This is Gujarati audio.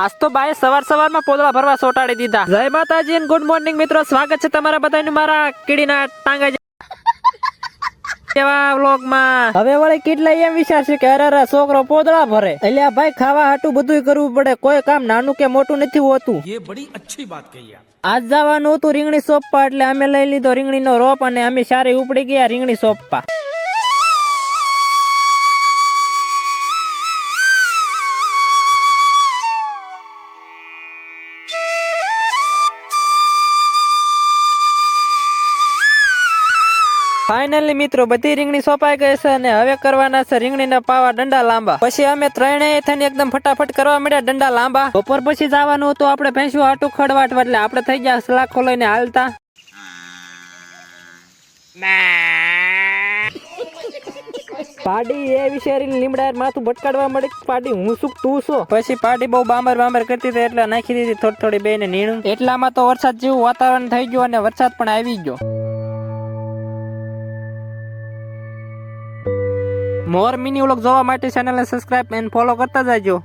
આજ તો બાએ સવારમાં પોદળા ભરવા સોટાડી દીધા. જય માતાજી અને ગુડ મોર્નિંગ મિત્રો, સ્વાગત છે તમારા બધાનું મારા કીડીના ટાંગા જેવા વ્લોગમાં. હવે વળી કેટલા એમ વિચારશે કે અરે છોકરો પોદળા ભરે, એટલે ભાઈ ખાવા હાટું બધું કરવું પડે, કોઈ કામ નાનું કે મોટું નથી હોતું. ये बड़ी अच्छी बात कही आप. આજ જવાનું હતું રીંગણી સોંપવા, એટલે અમે લઈ લીધો રીંગણીનો રોપ અને અમે સારી ઉપડી ગયા રીંગણી સોંપવા. ફાઇનલી મિત્રો બધી રીંગણી સોંપાઈ ગઈ છે અને હવે કરવાના છે રીંગણીના પાવા ડંડા લાંબા. પછી અમે ત્રણેય થઈને એકદમ ફટાફટ કરવા માંડ્યા ડંડા લાંબા. બપોર પછી જવાનું હતું આપણે ભેંસું આટું ખડવાટવા, એટલે આપણે થઈ ગયા સલાખો લઈને હાલતા. પાડી એ વિચારીને લીમડા માથું ભટકાડવા મળી. પાડી હું શું તું છો? પછી પાડી બહુ બાંબર કરતી હતી એટલે નાખી દીધી થોડી બે ને નીણું. એટલામાં તો વરસાદ જેવું વાતાવરણ થઈ ગયું અને વરસાદ પણ આવી ગયો. મોર મિની વ્લોગ જોવા માટે ચેનલને સબસ્ક્રાઇબ અને ફોલો કરતા જાજો.